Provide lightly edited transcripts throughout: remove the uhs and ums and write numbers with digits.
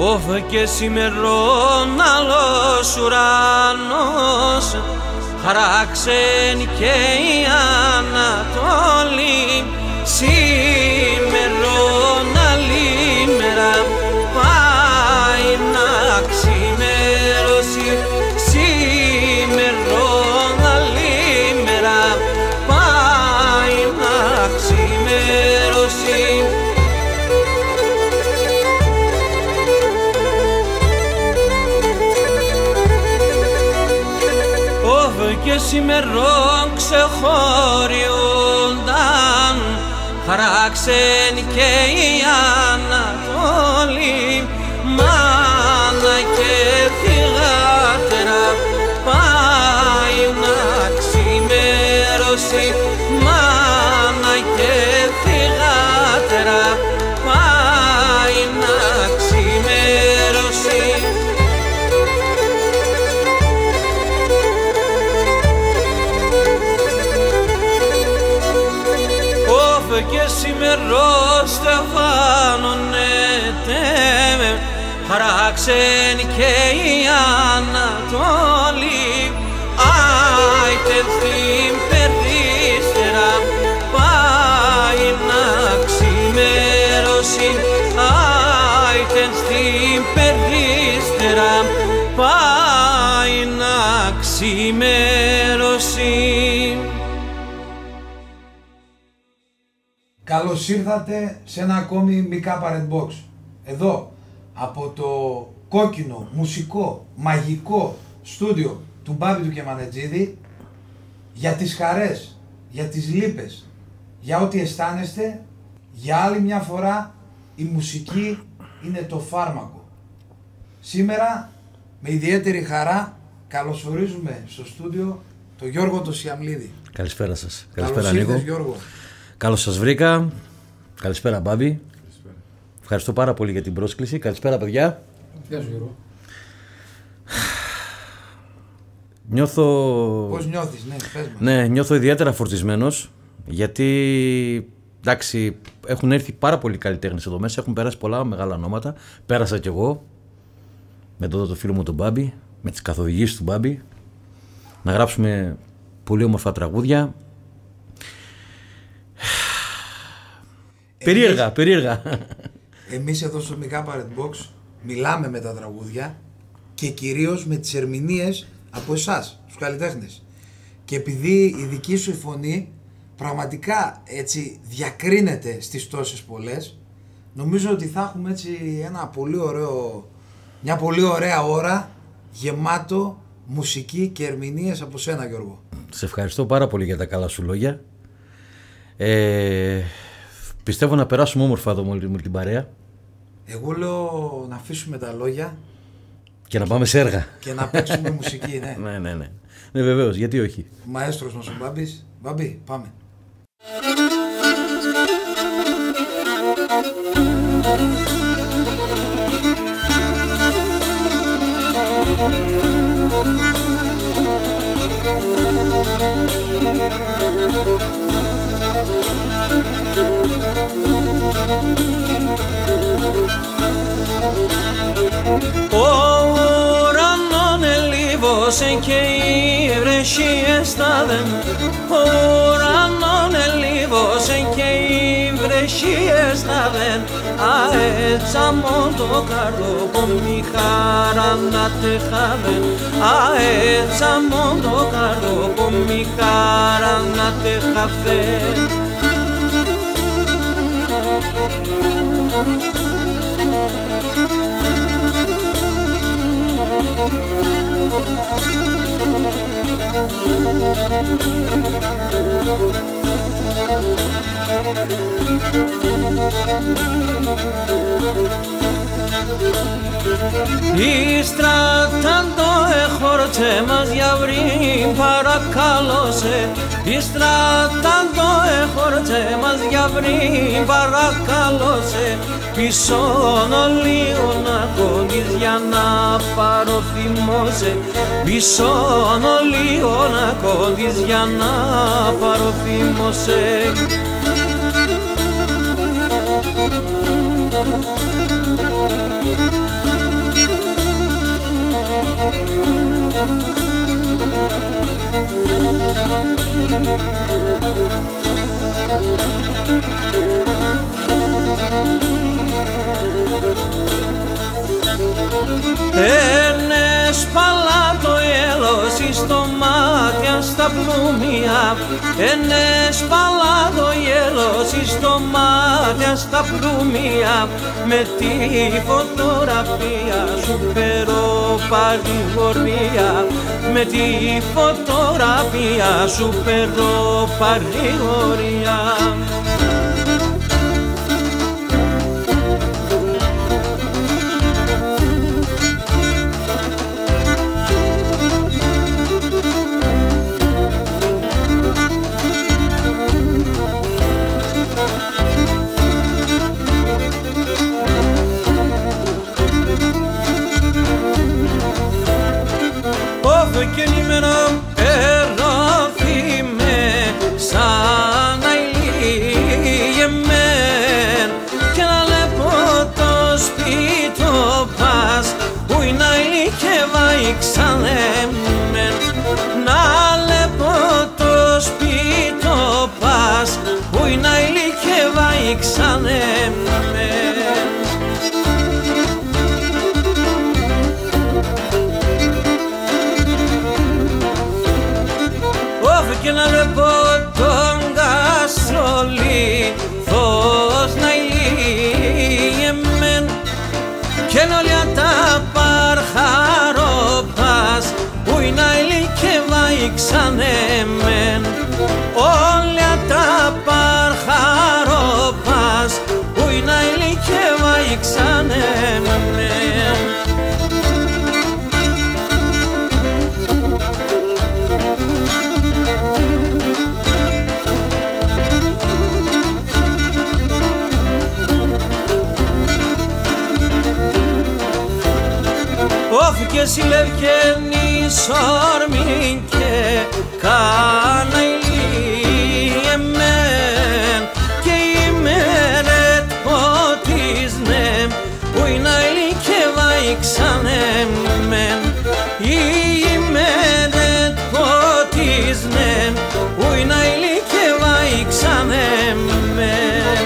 Όφε και σημερών άλλος ουρανός χαράξεν και η Ανατολή. Σημερών άλλη μέρα πάει να ξημερώσει. Σημερών άλλη μέρα πάει να ξημερώσει. Και σημερών ξεχωριούνταν χαράξεν και η Ανατολή. Μάνα και θυγάτερα πάει να ξημερώσει. Μάνα και θυγάτερα πάει να ξημερώσει. Και σημερός στεφάνωνεται χαράξεν και η Ανατολή. Άιτεν στην περίστερα πάει να ξημερώσει. Άιτεν στην περίστερα πάει να ξημερώσει. Καλώς ήρθατε σε ένα ακόμη Mika Red Box. Εδώ, από το κόκκινο, μουσικό, μαγικό στούντιο του Μπάμπη του Κεμανετζίδη, για τις χαρές, για τις λύπες, για ό,τι αισθάνεστε, για άλλη μια φορά η μουσική είναι το φάρμακο. Σήμερα, με ιδιαίτερη χαρά, καλωσορίζουμε στο στούντιο τον Γιώργο το Σιαμλίδη. Καλησπέρα σας. Καλώς ήρθες, Γιώργο. Καλώς σας βρήκα. Καλησπέρα, Μπάμπη. Καλησπέρα. Ευχαριστώ πάρα πολύ για την πρόσκληση. Καλησπέρα, παιδιά. Γεια σου, Γιώργο. Νιώθω... Πώς νιώθεις, ναι, πες μας. Ναι, νιώθω ιδιαίτερα φορτισμένος, γιατί εντάξει, έχουν έρθει πάρα πολλοί καλλιτέχνες εδώ μέσα, έχουν περάσει πολλά μεγάλα ονόματα. Πέρασα κι εγώ με το φίλο μου τον Μπάμπη, με τις καθοδηγήσεις του Μπάμπη, να γράψουμε πολύ όμορφα τραγούδια. Περίεργα. Εμείς εδώ στο Mika Red Box μιλάμε με τα τραγούδια και κυρίως με τις ερμηνείες από εσάς, τους καλλιτέχνες. Και επειδή η δική σου φωνή πραγματικά έτσι διακρίνεται στις τόσες πολλές, νομίζω ότι θα έχουμε έτσι μια πολύ ωραία ώρα γεμάτο μουσική και ερμηνείες από σένα, Γιώργο. Σε ευχαριστώ πάρα πολύ για τα καλά σου λόγια. Πιστεύω να περάσουμε όμορφα εδώ με την παρέα. Εγώ λέω να αφήσουμε τα λόγια και να πάμε σε έργα. Και να παίξουμε μουσική, ναι. Ναι, βεβαίως, γιατί όχι. Μαέστρος μας ο Μπάμπης. Μπάμπη, πάμε. Ο ουρανόν ελίβωσε και οι βρεσίες τα δεν. Ο ουρανόν ελίβωσε και οι βρεσίες τα δεν. Αέτσα μόν το καρδό μη χαρά να τεχάβεν. Αέτσα μόν το καρδό μη χαρά να τεχάβεν. Ιστρατάντο εχόρτσε μας για βρήν παρακαλώσε. Ιστρατάντο εχόρτσε μας για βρήν παρακαλώσε. Πισόν λίγο να κόλλεις για να πάρω θυμώσε. Πισόν λίγο να κόλλεις για να πάρω θυμώσε. Ένας παλάτο έλος στο μάτια στα πλούμια, ένας παλάτο έλος στο μάτια στα πλούμια, με τη φωτογραφία σου φέρω παρηγορία, με τη φωτογραφία σου φέρω παρηγορία. Και νήμερα ερώθημε σαν αηλίγεμεν και να λέπω το σπίτο πας που είναι αηλίκευα ξανέμεν, να λέπω το σπίτο πας που είναι αηλίκευα ξανέμεν. Και να λεπώ τον καστρολί φως να ηλίγεμεν και όλια τα παρχαρόπας που είναι ηλίκευα ξανέμεν, όλια τα παρχαρόπας που είναι ηλίκευα ξανέμεν. Όφη και συλλευκένης όρμην και κάνα ηλίεμεν και ημέρετ ποτίσνεμ που είναι ηλίκευα ξανέμεν, ημέρετ ποτίσνεμ που είναι ηλίκευα ξανέμεν.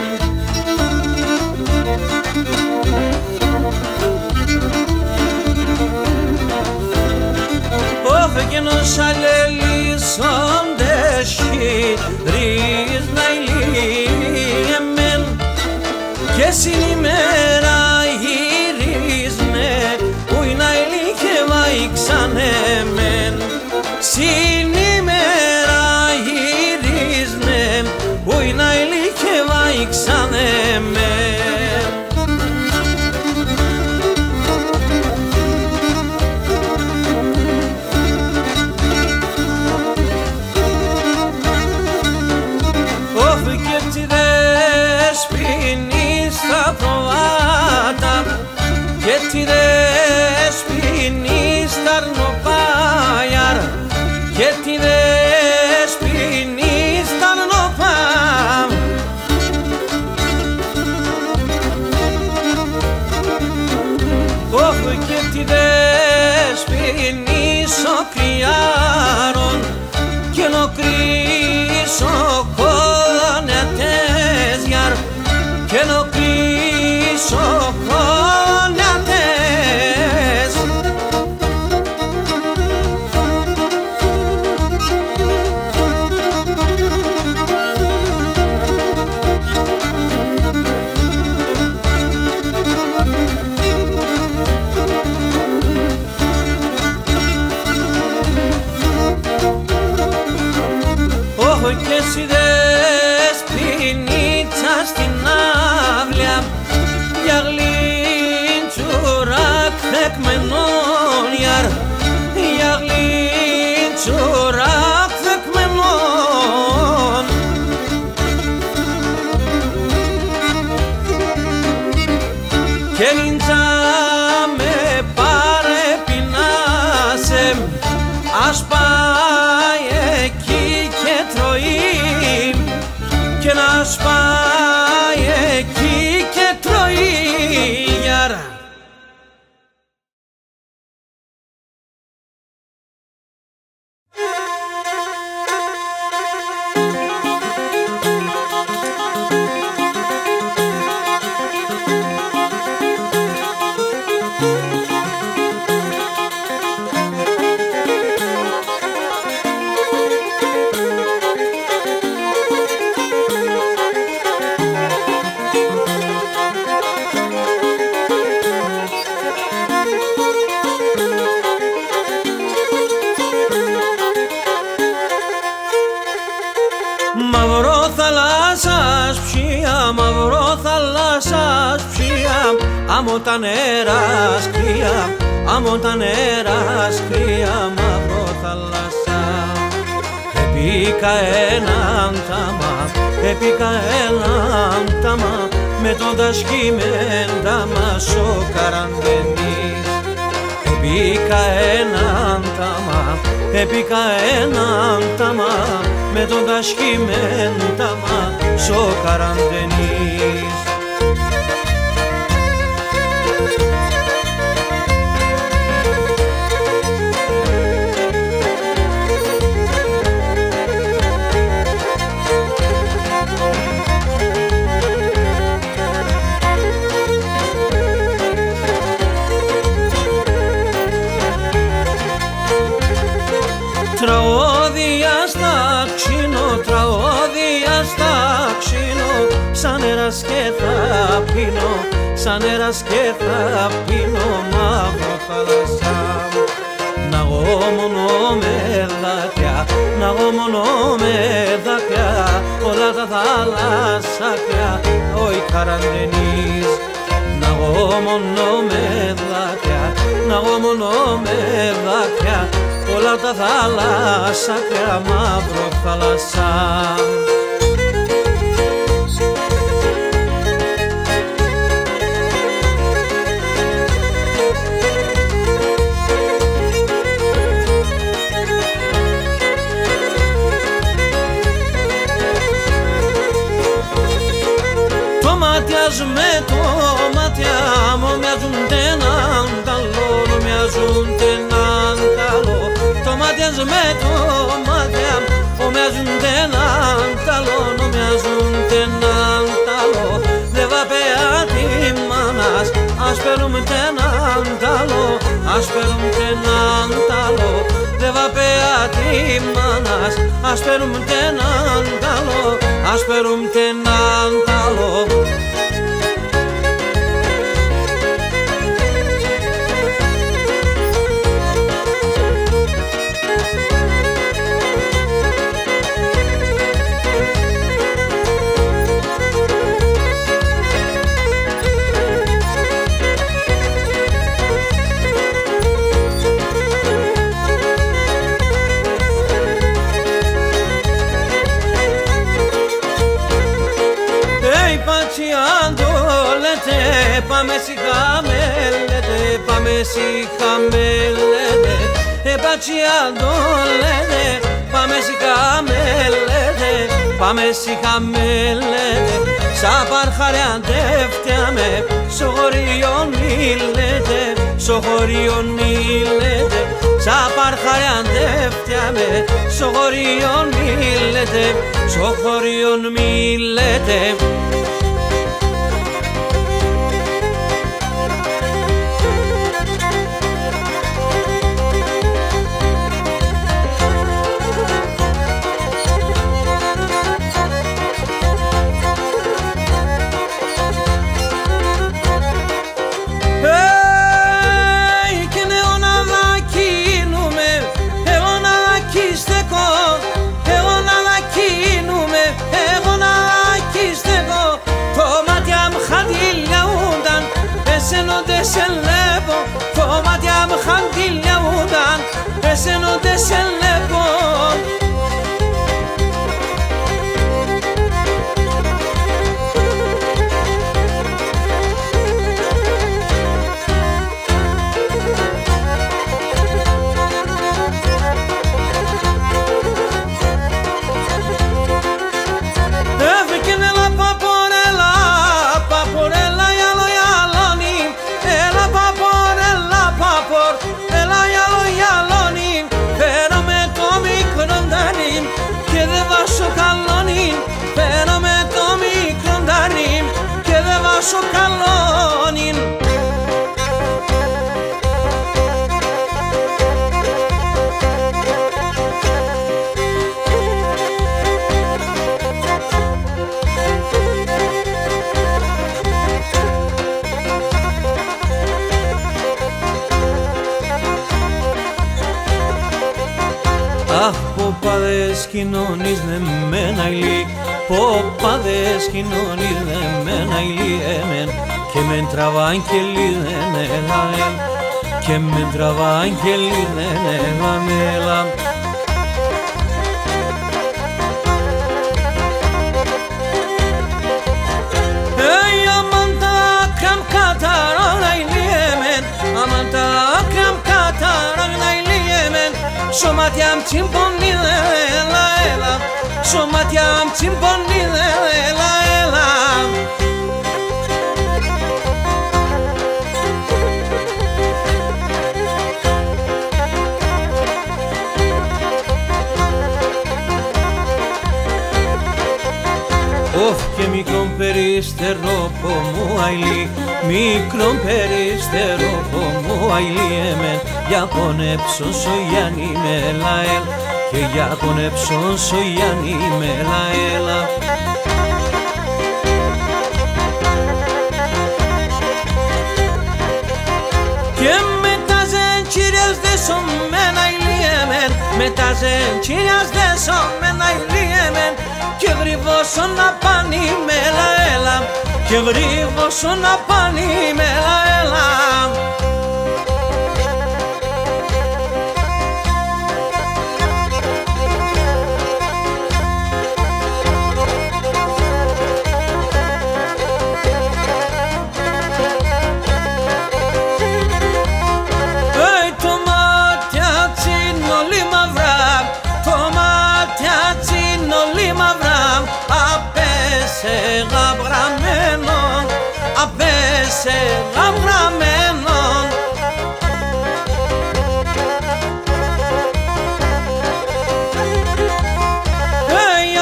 Και νος αλελίσσοντες χειρείς να ηλίεμεν και συνημέρα γυρίσνε που είναι ηλίκευα ξανέμεν, συνημέρα γυρίσνε που είναι ηλίκευα ξανέμεν. Στα προάτα και τη δεσποινή στα αρνοπάιαρ και τη δεσποινή στα αρνοπάμ όχου και τη δεσποινή σοκριάρων και νοκρίσο κόνετες γιαρ και νοκρίσο κόνατες. Όχο και εσύ δεσποινίτσα στην αυλιά για γλίντσουρακ θεκμενών γιαρ, για γλίντσουρακ θεκμενών. Και λίντσα με παρεπινάσε ας πάει εκεί και τρώει και να σπάει εκεί και τρώει γιαρα. άμμο τα νερά σκρία, άμμο τα νερά σκρία, μαύρο θάλασσα. Επίκα έναν τάμα, επίκα έναν τάμα, με τον τασκημέντα μας ο Καραντενής. Επίκα έναν τάμα, επίκα έναν τάμα, με τον τασκημέντα μας ο Καραντενής. Τραώδια στα ξύνω, τραώδια στα ξύνω, σαν νεράς και θα πίνω, σαν νεράς και θα πίνω, μαύρο θάλασσα. Να εγώ μόνο με δάκρυα, να εγώ μόνο με δάκρυα, όλα τα θάλασσάκια, ο Καραντενής. Να εγώ μόνο με δάκρυα, να εγώ μόνο με δάκρυα, όλα τα θάλασσάκια, μαύρο θάλασσα. Το μάτιας με το μάτια μου μοιάζουν έναν καλό, μοιάζουν έναν καλό. Το μάτιας με το μάτια μου μοιάζουν έναν καλό, μοιάζουν έναν καλό. Δεν va πέα τη μάνας, ας παίρνουμε έναν καλό, ας παίρνουμε έναν καλό. Δεν va πέα τη μάνας, ας παίρνουμε έναν καλό, ας παίρνουμε έναν καλό. Πάμε σιγά με λέτε, πάμε σιγά με λέτε, επατσιάντο λέτε, πάμε σιγά με λέτε, πάμε σιγά με λέτε, σαν παρχαρέαν τεύτιαμε, στο χωριόν μη λέτε, στο χωριόν μη λέτε, σαν παρχαρέαν τεύτιαμε, στο χωριόν μη λέτε, στο χωριόν μη λέτε. Εσένο δε σε βλέπω, το μάτια μου χαντιλιαούνταν, εσένο δε σε βλέπω. Στο καλόνιν. Αχ, ποπάδες κοινωνείς με μένα ηλί, ποπάδες κοινωνείς με μένα ηλί εμεν, και με τραβάν και λιδένελα, και με τραβάν και λιδένελα. Σωματιάμ τσιμπονί, έλα, έλα, σωματιάμ τσιμπονί, έλα, έλα. Ωφ και μικρόν περίστερο που μου αηλεί, μικρόν περίστερο που μου αηλεί εμεν, για πονέψον σο Γιάννη μελαέλ, και για πονέψον σο Γιάννη μελαέλα. Και μετά ζεντσίριας δεσομένα ηλίεμεν, μετά ζεντσίριας δεσομένα ηλίεμεν, και γρυβώσω να πάνει μελαέλα, και γρυβώσω να πάνει μελαέλα. Απέσε γραμμένον,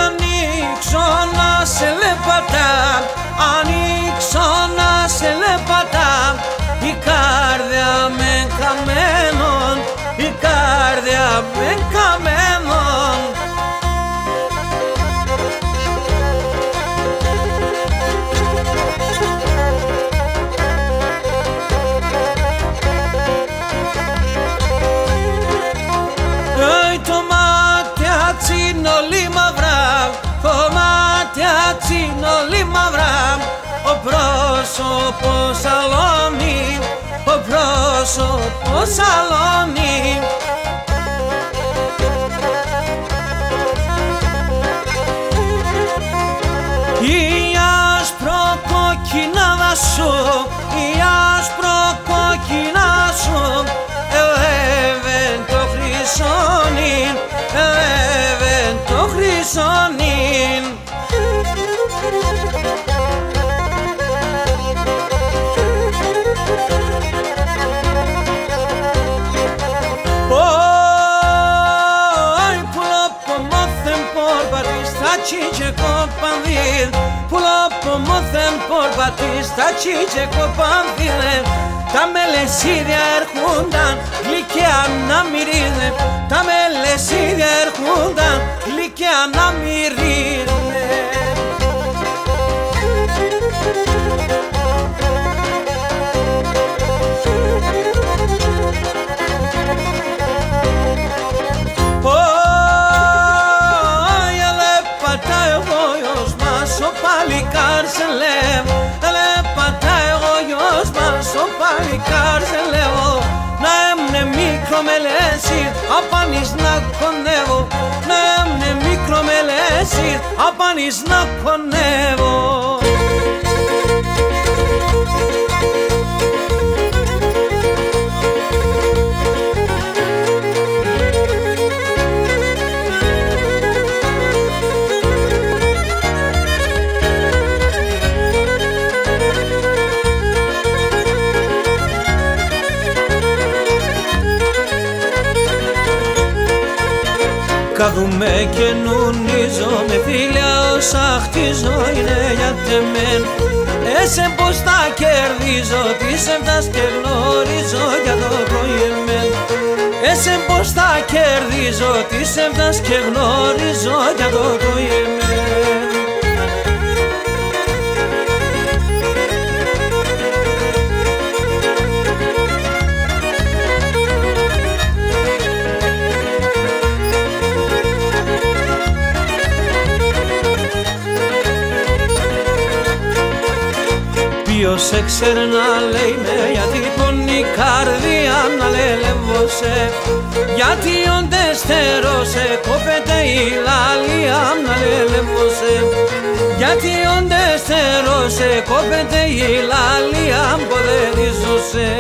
ανοίξω να σε λεπατά, ανοίξω να σε λεπατά, η καρδιά με καμένον, η καρδιά με καμένον. Όλοι μαυρά, ο πρόσωπος αλώνει, ο πρόσωπος αλώνει. Η άσπρο-κόκκινα σου, η άσπρο-κόκκινα σου, ελεύεν το χρυσόνιν, ελεύεν το χρυσόνιν. Cice copandil, pulo pomothen por batista cice copandil, ta melesidia erhundan, glikea na mirine, ta melesidia erhundan, glikea na mirine. Παλικάρ σε λέω, πατά εγώ γιος μας, ο παλικάρ σε λέω, να έμνε μικρό μελέσι, απάνεις να κονεύω, να έμνε μικρό μελέσι, απάνεις να κονεύω. Καδούμε και νουνίζω με φίλια όσα χτίζω είναι για τεμέν. Εσέ πως τα κερδίζω, τις εύτας και γνωρίζω για το κοϊεμέν. Εσέ πως τα κερδίζω, τις εύτας και γνωρίζω για το κοϊεμέν. Ποιος σε ξέρνα λέει με, γιατί πονεί η καρδία να λελεύωσε, γιατί οντεστερό σε κόπεται η λαλία να λελεύωσε, γιατί οντεστερό σε κόπεται η λαλία που δεν τη ζούσε.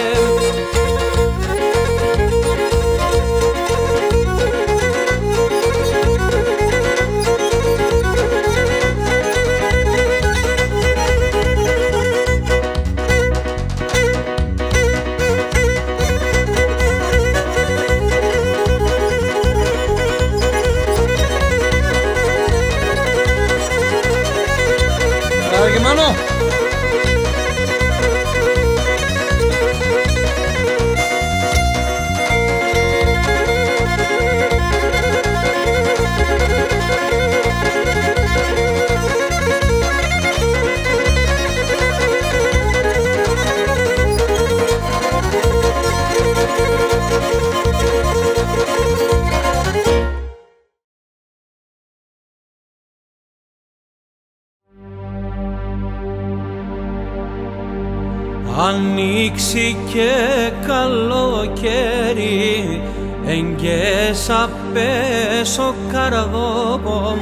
Ανοίξει και καλοκαίρι, εγγές απέσω καρδόπομ,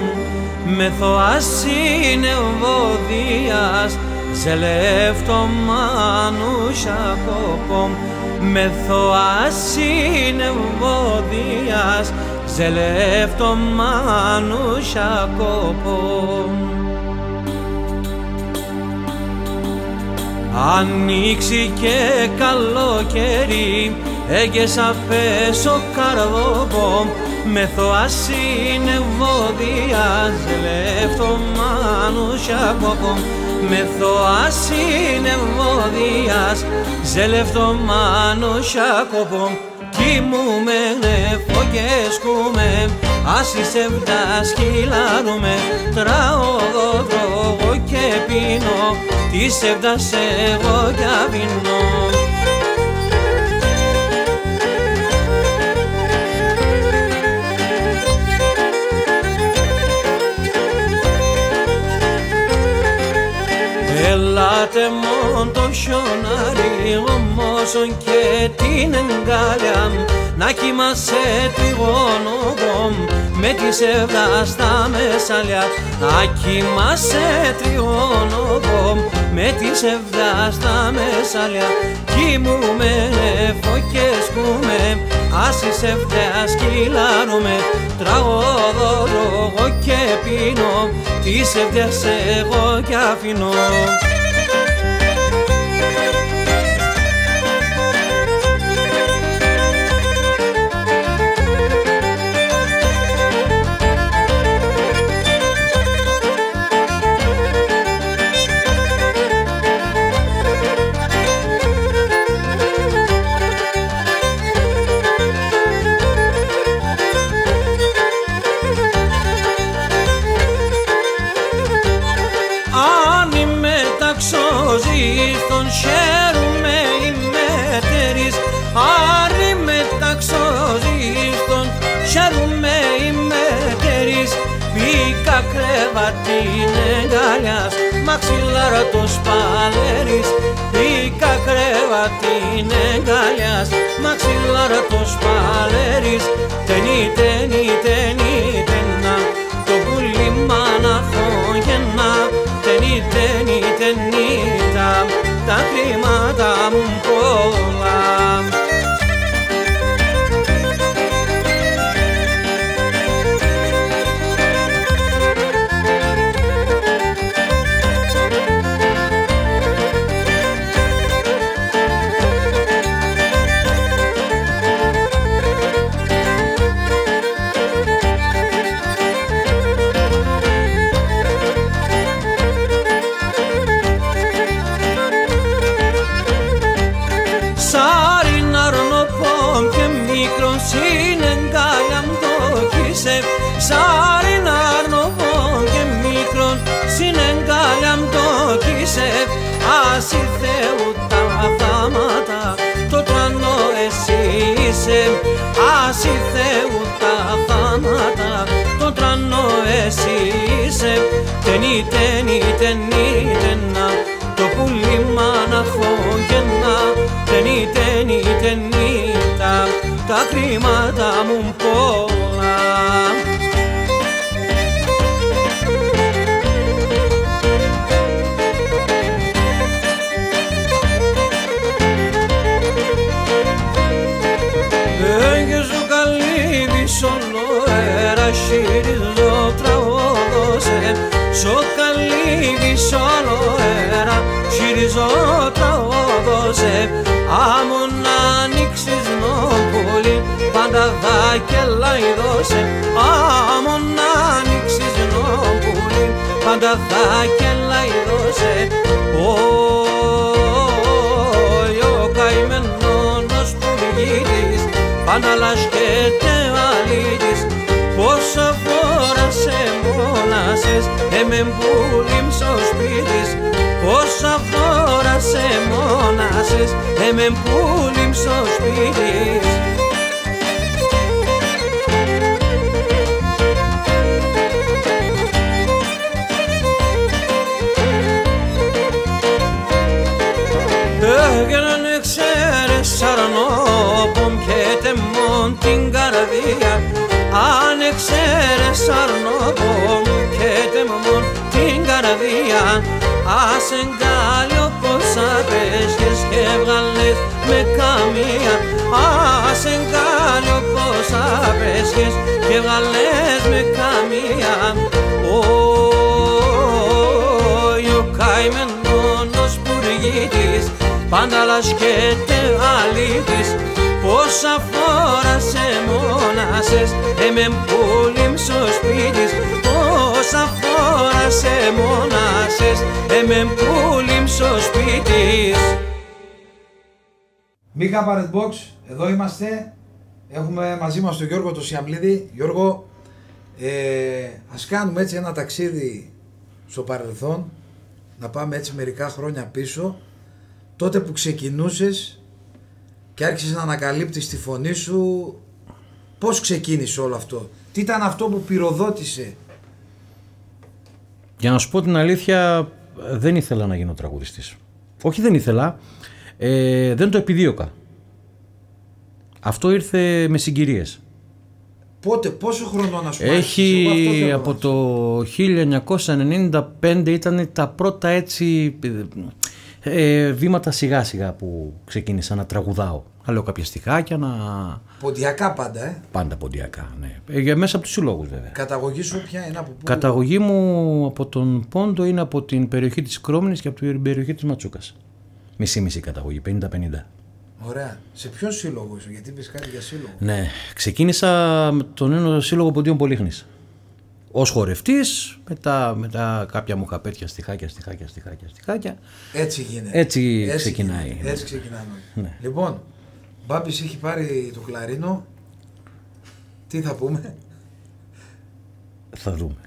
μεθοάσιν ευωδίας, ζελεύτο μάνουσα κόπομ, μεθοάσιν ευωδίας, ζελεύτο μάνουσα κόπομ. Ανοίξει και καλοκαίρι, έγκες απέσω καρδόπομ, μεθοάσιν ευωδίας, ζελεύτο μάνουσα κόπομ, μεθοάσιν ευωδίας, ζελεύτο μάνουσα κόπομ. Κοιμούμενε φωκέσκουμε, ασυσεύτα σκυλάρουμε, τραοδό και πίνω, της εύτας εγώ κι αφήνω. Ελάτε μόν το χιονάρι, ομόσον και την εγκάλια, να κοιμάσαι τριγώνο με τις εύδας στα μεσαλιά, να κοιμάσαι τριγώνο με τις εύδας στα μεσαλιά. Κοιμούμενε φωκέσκουμε, άσεις εύδας κυλάρουμε, τραγωδώ λόγω και πίνω, τις εύδας εγώ κι αφήνω. Στον χαίρουμε ημέτερης, άρη μεταξωζίστον χαίρουμε ημέτερης, πήκα κρεβατήν εγκαλιάς, μαξιλάρα το σπαλέρης, πήκα κρεβατήν εγκαλιάς, μαξιλάρα το σπαλέρης, τενί, τενί, τενί, τενά, το πουλί μάναχο γεννά, τενί, τενί, τενί, τα χρήματα μου πολλά. Συνεγκάλιαμ το κίσευ, σάριν αρνοβόν και μικρόν, συνεγκάλιαμ το κίσευ, άσυ Θεού τα θάματα, το τρανό εσύ είσαι, άσυ Θεού τα θάματα, το τρανό εσύ είσαι, τενί, τενί, τενί, τενά, το πουλί μάνα τα χρήματα μου πολλά. Και σου καλύβεις όλο αέρα, χειρίζω τραγωδώσε. Σου καλύβεις όλο αέρα, χειρίζω τραγωδώσε. Άμον να ανοίξεις νοπούλι, πάντα θα κελαϊδώσε. Άμον να ανοίξεις νοπούλι, πάντα θα κελαϊδώσε. Ο καημένος πουργίτης, πάντα λασκέται αλήτης. Πόσα φορά σε μόνασες, εμεν πουλήμ στο σπίτης. Πόσα φορά σε μόνασες, εμεν πουλήμ στο σπίτης. Έγιναν εξαίρες αρνόπομ και τεμόν την καρδία. Αν εξαίρες αρνόπομ και τεμόν την καρδία. Ας εγκάλιο πως απέσχες και βγάλες με καμία. Ας εγκάλιο πως απέσχες και βγάλες με καμία. Ο καημένος πουργίτης, πάντα λασκέται αλήτης. Πόσα φορά σε μόνασες, εμεν πουλήμ στο σπίτης. Πόσα φορά σε μόνασες, εμεν πουλήμ στο σπίτης. Μίκα Parrot Box, εδώ είμαστε. Έχουμε μαζί μας τον Γιώργο τον Σιαμπλίδη. Γιώργο, ας κάνουμε έτσι ένα ταξίδι στο παρελθόν, να πάμε έτσι μερικά χρόνια πίσω, τότε που ξεκινούσες και άρχισες να ανακαλύπτεις τη φωνή σου. Πώς ξεκίνησε όλο αυτό, τι ήταν αυτό που πυροδότησε? Για να σου πω την αλήθεια, δεν ήθελα να γίνω τραγουδιστής. Όχι, δεν ήθελα, δεν το επιδίωκα. Αυτό ήρθε με συγκυρίες. Πότε, πόσο χρόνο να σου Έχει από το 1995 ήταν τα πρώτα έτσι βήματα σιγά σιγά που ξεκίνησα να τραγουδάω. Να λέω κάποια στιχάκια, να... Ποντιακά πάντα, Πάντα ποντιακά, ναι. Μέσα από τους συλλόγους βέβαια. Καταγωγή σου ποια είναι, από πού? Καταγωγή μου από τον Πόντο είναι από την περιοχή της Κρόμνης και από την περιοχή της Ματσούκας. Μισή-μισή καταγωγή, 50-50. Ωραία. Σε ποιο σύλλογο είσαι, γιατί είπες κάτι για σύλλογο? Ναι, ξεκίνησα με τον ένα σύλλογο Ποντίων Πολύχνης. Ως χορευτής, μετά κάποια μου καπέτια, στιχάκια. Έτσι γίνεται. Έτσι ξεκινάει. Έτσι ξεκινάμε. Ναι. Λοιπόν, Μπάμπης έχει πάρει το κλαρίνο. Τι θα πούμε? Θα δούμε.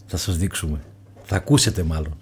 Θα σας δείξουμε. Θα ακούσετε μάλλον.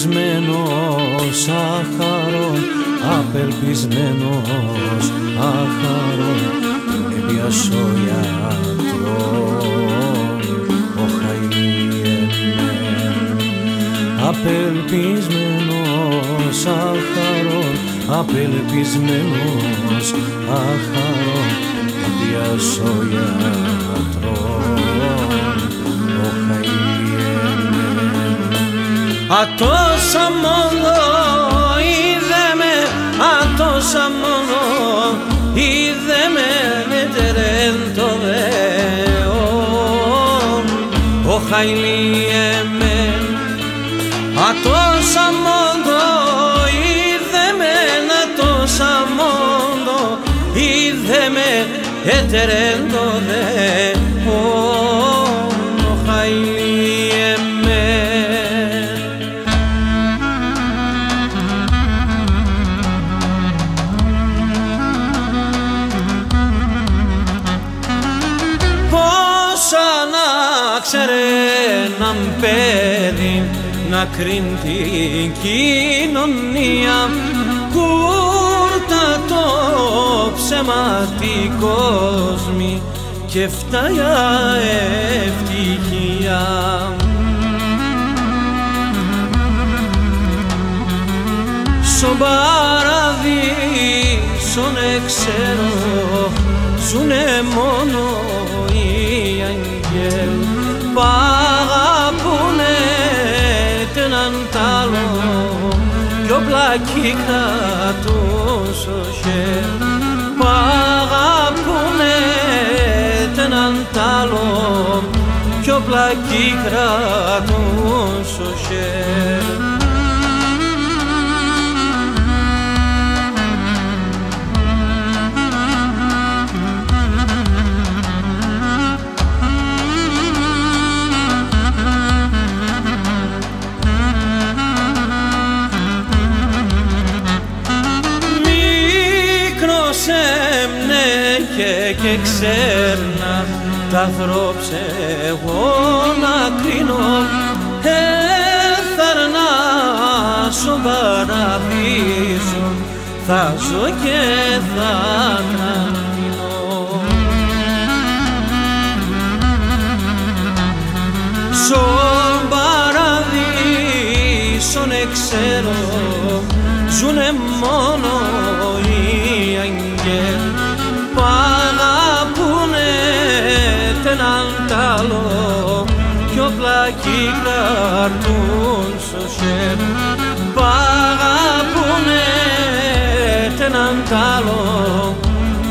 απελπισμένος άχαρον, απελπισμένος άχαρον, έπιασε ο γιατρόν, ο χαϊλιεμέν. Απελπισμένος άχαρον, απελπισμένος άχαρον, έπιασε ο γιατρόν, ο χαϊλιεμέν. Ατόσα μόνο είδε με, ατόσα μόνο είδε με, νετερεν το δεόν, ο χαϊλιεμέν. Ατόσα μόνο είδε με, ατόσα μόνο είδε με, νετερεν το δεόν, ο χαϊλιεμέν. Ξέρε έναν παιδί να κρίνει την κοινωνία, κούρτα το ψέματι κόσμι και φτάια ευτυχία. Στον παραδείσον ξέρω ζουνε μόνο οι αγγέλοι, π' αγαπούνε έναν τ' άλλο κι όπλα κι κρατούν στο χέρι. Π' αγαπούνε έναν τ' άλλο κι όπλα κι κρατούν στο χέρι. Και ξέρνα τ' άνθρωψε εγώ να κρίνω, έθαρνα στον παραδείσο θα ζω και θα τρανθήνω. Στον παραδείσον ξέρω ζουνε μόνο οι αγγέλοι, π' αγαπούνε έναν τ' άλλο κι όπλα κι κρατούν στο χέρι. Π' αγαπούνε έναν τ' άλλο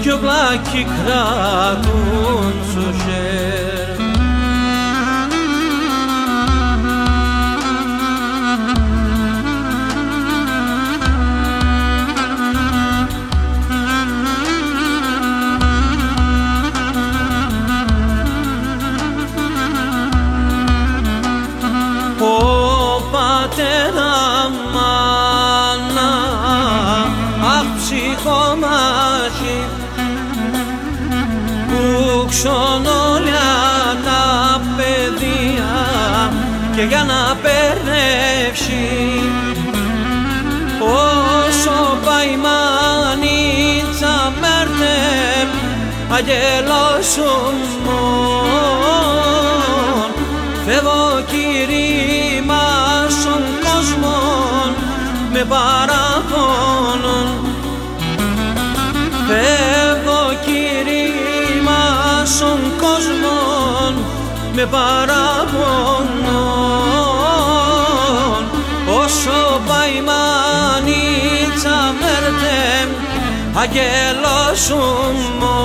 κι όπλα κι κρατούν στο χέρι. Ψυχομάχη που ξονόλια τα παιδεία και για να περνεύσει όσο πάει μανίτσα μέρτεμ αγγελώσουν μόν. Φεύγω Κύριε μας στον κόσμο με παραπονών, φεύγω Κύριε μας στον κόσμο με παραπονών. Όσο πάει μανίτσα μέρτεμ αγγελώσουν μόν.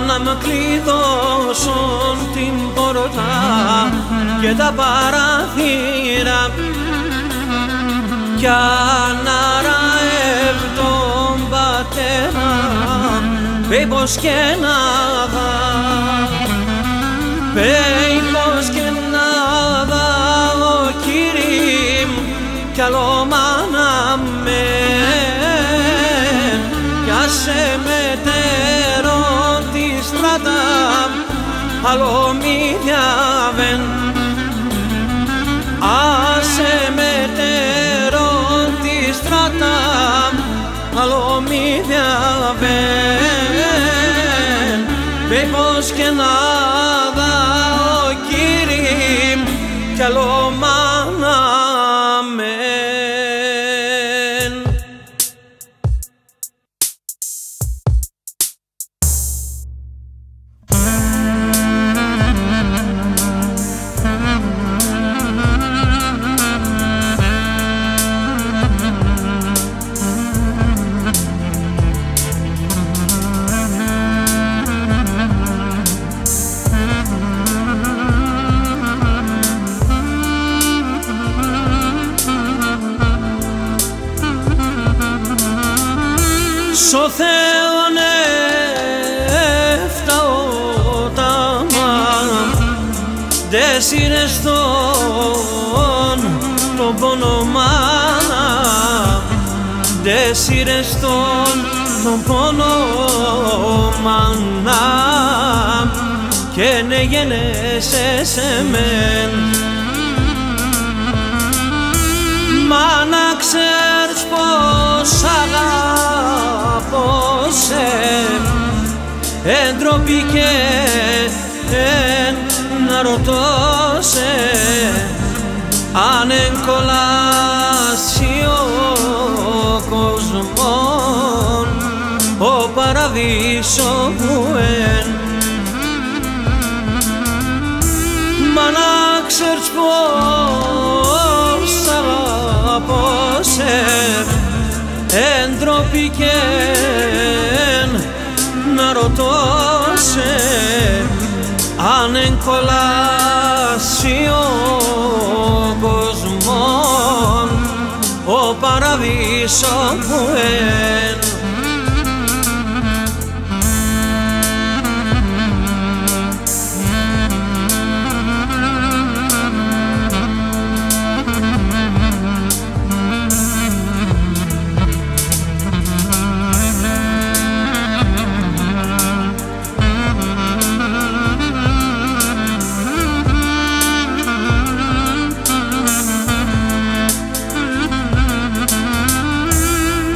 Να με κλειδώσουν την πόρτα και τα παραθύρα κι αναραεύω τον πατέρα, πέμπος και να δα, Πέιπος και να δω κύρι μου κι άλλο μάνα με κι άσε μετέρω τη στράτα άλλο μη διαβέν άσε μετέρω τη στράτα άλλο μη διαβέν Πέιπος και να δω κύρι μου κι άλλο μάνα μεν. Στο Θεόν έφταω τα δε σύρες τον πόνο μάνα δε σύρες τον πόνο μάνα και ναι γεννέσαι σε μεν μα να ξέρεις πως αγαπώ σε εντροπή και να ρωτώ σε αν εγκολάσει ο κόσμος ο παραδείσο που εν μα να ξέρεις πως αγαπώ σε εντροπή και να ρωτώ σε αν εγκολάσει ο κόσμος ο παραδείσο που εν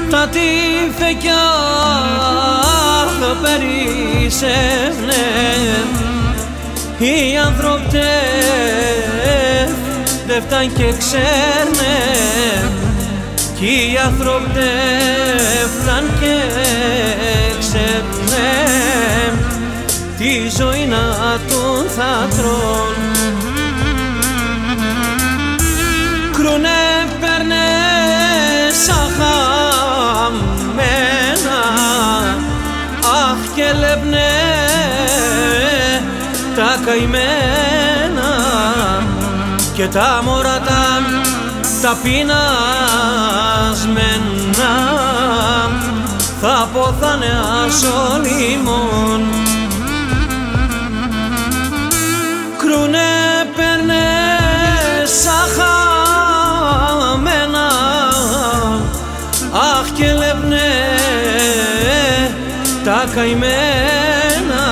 τα τύφε κι άχ περίσσευνε οι άνθρωποι δε φτάν και ξέρνε κι οι άνθρωποι δε φτάν και ξέρνε τη ζωή να τον θα τρών κρούνε παίρνε σαν χαμένα αχ και λέπνε τα καημένα και τα μωρά τα πεινασμένα θα ποθάνε ασολίμων κρούνε παίρνε σαν χαμένα αχ και λέπνε τα καημένα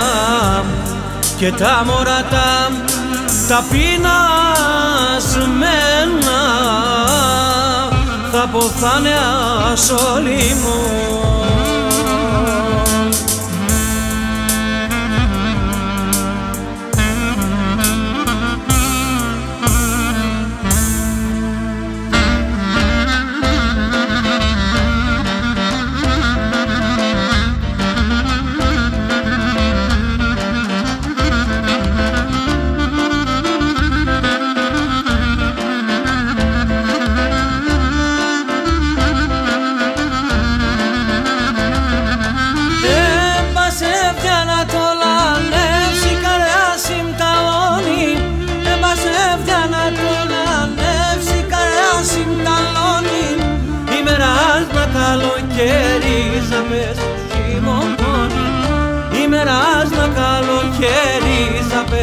και τα μωρά τα πεινασμένα θα ποθάνε ασολίμων.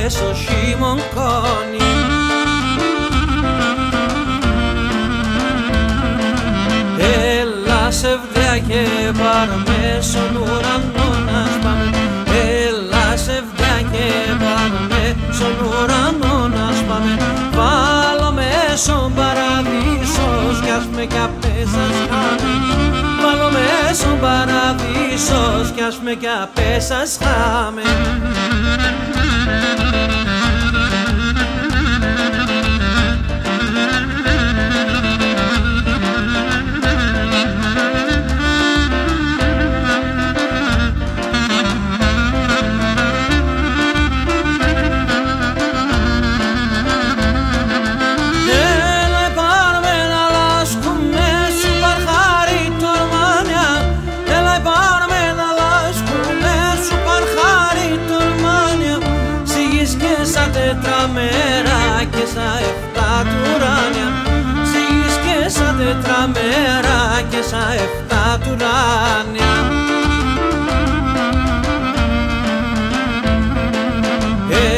στο χειμωνκόνι. Έλα σεβδιά και πάρ' στον ουρανό να σπάμε. Έλα σεβδιά και πάρ' στον ουρανό να σπάμε. Βάλω με στον παραδείσος κι ας με κι απέσας χάμε. Βάλω με στον παραδείσος κι ας με κι απέσας χάμε. Τετραμέρα και στα 7 του ουράνια. Σιγής και στα τετραμέρα και στα 7 του ουράνια.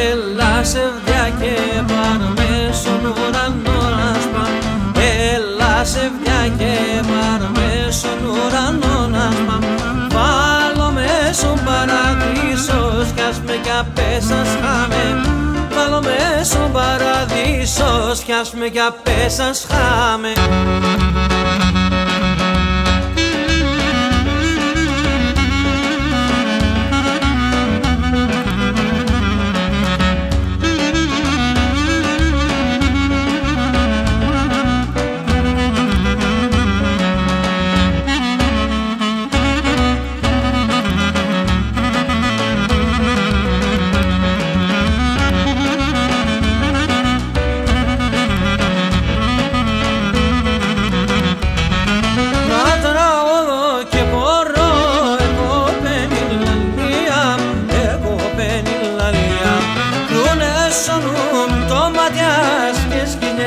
Έλα σεβδιά και πάρ' στον ουρανό να σπάμε. Έλα σεβδιά και πάρ' στον ουρανό να σπάμε. Βάλω με στον παραδείσος κι ας με κι απέσας χάμε. Βάλω με στον παραδείσος κι ας με κι απέσας χάμε.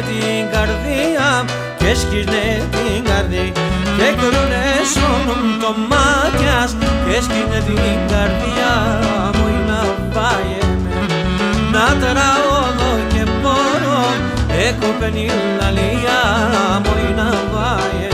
Την καρδία και σκίσνε την καρδία και κρούνε σώνουν το μάτιας και σκίσνε την καρδιά μου να βάγεμαι. Να τραώδω και μπορώ έκοπεν η λαλία μου να βάγεμαι.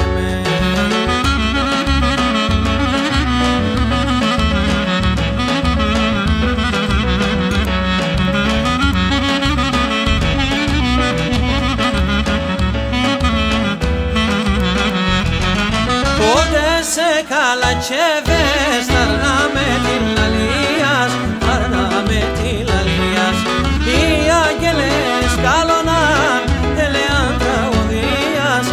Σε καλατσέβες θαρνάμε την λαλίας, θαρνάμε την λαλίας. Οι αγγέλες καλώναν ελεάν τραγωδίας,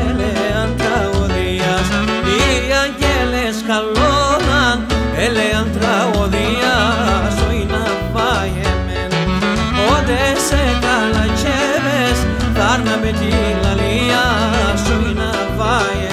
ελεάν τραγωδίας. Οι αγγέλες καλώναν ελεάν τραγωδίας, όχι να βάγεμεν. Ότε σε καλατσέβες θαρνάμε την λαλίας, όχι να βάγεμεν.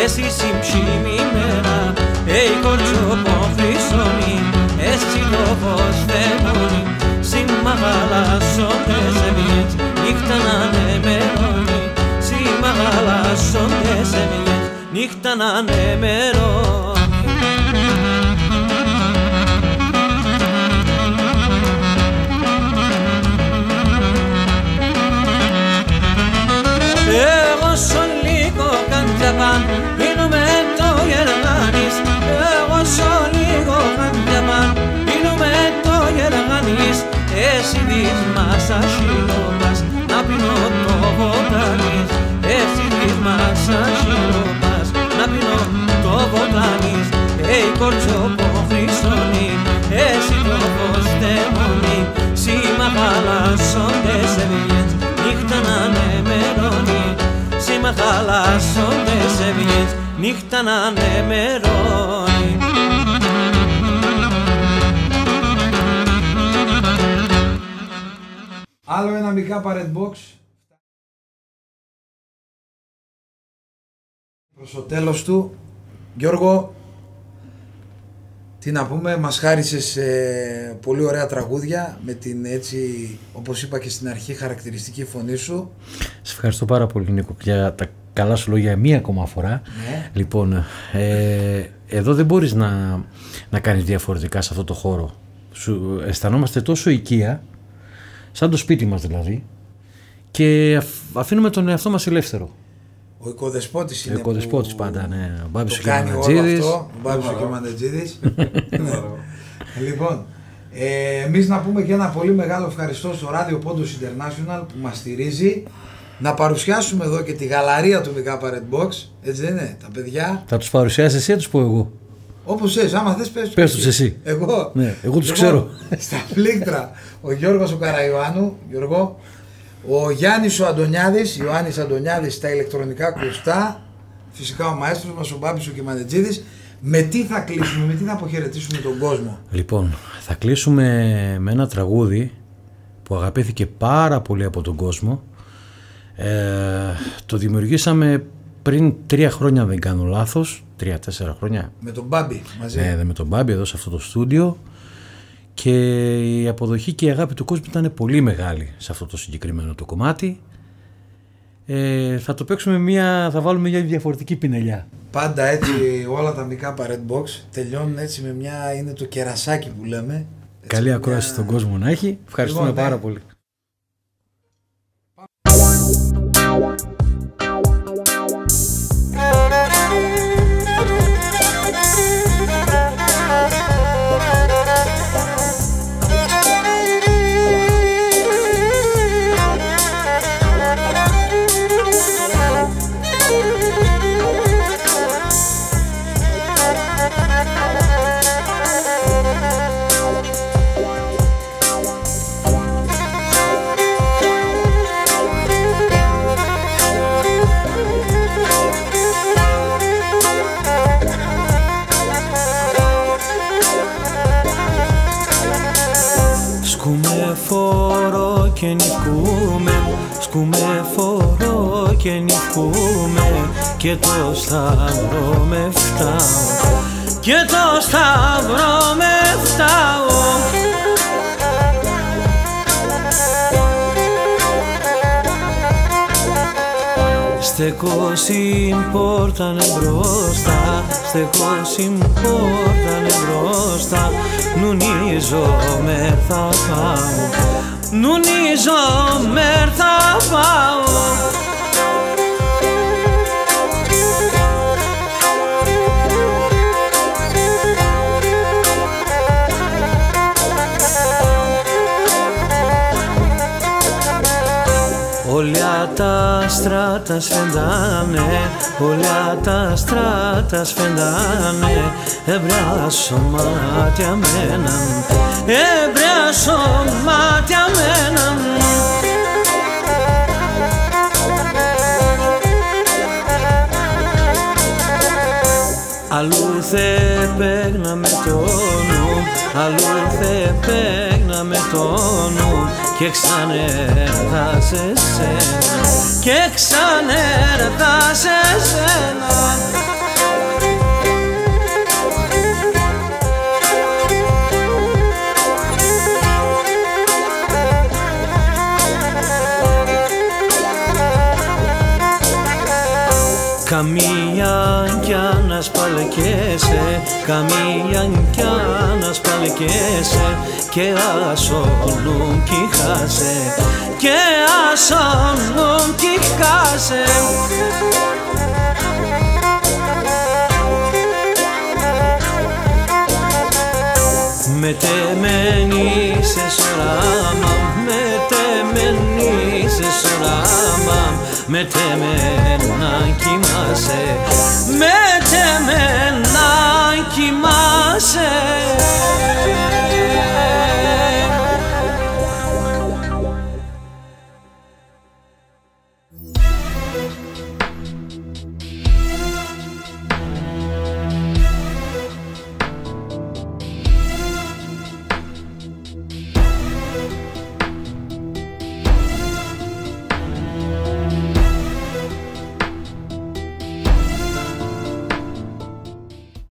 Εσύ συμψήμη μέρα, κορτσό πόφρυσόνι, εσύ το φως θεμόνι, συμμαγαλάσσοντες εμείς, νύχτα να νεμερώνει, συμμαγαλάσσοντες εμείς, νύχτα να νεμερώνει. Εγώ σον λίγο καντιαπάν, πίνουμε το γεργάνης. Εγώ σον λίγο καντιαπάν, πίνουμε το γεργάνης. Εσύ δεις μας ασύλλοπας, να πίνω το βοτάνης. Εσύ δεις μας ασύλλοπας, να πίνω το βοτάνης. Κορτσό πόφρυσόνι, εσύ το φως θεμόνι, συμμαγαλάσσοντες εμείς, νύχτα να νεμερώνει. Συμμαγαλάσσοντες εμείς, νύχτα να νεμερώνει. Άλλο ένα Μικάπα Red Box. Προς το τέλος του, Γιώργο, τι να πούμε, μας χάρισες πολύ ωραία τραγούδια με την, έτσι, όπως είπα και στην αρχή, χαρακτηριστική φωνή σου. Σε ευχαριστώ πάρα πολύ, Νίκο, για τα καλά σου λόγια μία ακόμα φορά. Ναι. Λοιπόν, εδώ δεν μπορείς να κάνεις διαφορετικά σε αυτό το χώρο. Αισθανόμαστε τόσο οικία, σαν το σπίτι μας δηλαδή, και αφήνουμε τον εαυτό μας ελεύθερο. Ο οικοδεσπότης είναι. Ο οικοδεσπότης πάντα, ναι. Ο Μπάμπης το ο κάνει όλο Κεμανατζίδης. αυτό. Ο Μπάμπης ο Κεμανατζίδης. Λοιπόν, εμείς να πούμε και ένα πολύ μεγάλο ευχαριστώ στο Radio Pontos International που μας στηρίζει. Να παρουσιάσουμε εδώ και τη γαλαρία του Μικάπα Red Box. Έτσι δεν είναι, τα παιδιά. Θα τους παρουσιάσεις εσύ ή θα τους πω εγώ? Όπως θες, άμα θες πες τους εσύ. Εγώ. Ναι, εγώ τους ξέρω. Στα πλήκτρα ο Γιώργος ο Καραϊωάννου, Γιώργο. Ο Γιάννης ο Αντωνιάδης, Ιωάννης Αντωνιάδης στα ηλεκτρονικά κλωστά. Φυσικά ο μαέστρος μας ο Μπάμπης ο Κεμανατζίδης. Με τι θα κλείσουμε, με τι θα αποχαιρετήσουμε τον κόσμο? Λοιπόν, θα κλείσουμε με ένα τραγούδι που αγαπήθηκε πάρα πολύ από τον κόσμο. Το δημιουργήσαμε πριν 3 χρόνια, δεν κάνω λάθος, 3-4 χρόνια. Με τον Μπάμπη μαζί. Ναι, με τον Μπάμπη εδώ σε αυτό το στούντιο. Και η αποδοχή και η αγάπη του κόσμου ήταν πολύ μεγάλη σε αυτό το συγκεκριμένο το κομμάτι. Θα το παίξουμε θα βάλουμε μια διαφορετική πινελιά. Πάντα έτσι όλα τα Μικάπα Red Box τελειώνουν έτσι με μια, είναι το κερασάκι που λέμε. Έτσι, καλή ακρόαση στον κόσμο να έχει. Ευχαριστούμε λοιπόν, πάρα πολύ. Και νικούμε, σκούμε φορώ και νικούμε, και το σταυρό με φτάω, και το σταυρό με φτάω. Στεκώ συμπόρτανε μπροστά, στεκώ συμπόρτανε μπροστά, νουνίζομαι θα πάω, νουνίζομαι θα πάω. Όλα τα στράτα σφεντάνε, όλα τα στράτα σφεντάνε, εμπράσω μάτια μέναν, εμπράσω μάτια μέναν. Αλλού θε παίγνα με το νου, αλλού θε παίγνα με το νου, και ξανέρθα σε σένα, και ξανέρθα σε σένα. Καμία κι αν σπαλκέσαι, καμία κι αν σπαλκέσαι, και ασώνουν κι χάσε, και ασώνουν κι χάσε. Μετεμένη σε σωράμα, μετεμένη σε σωράμα, μετεμένα κοιμάσαι, μετεμένα κοιμάσαι.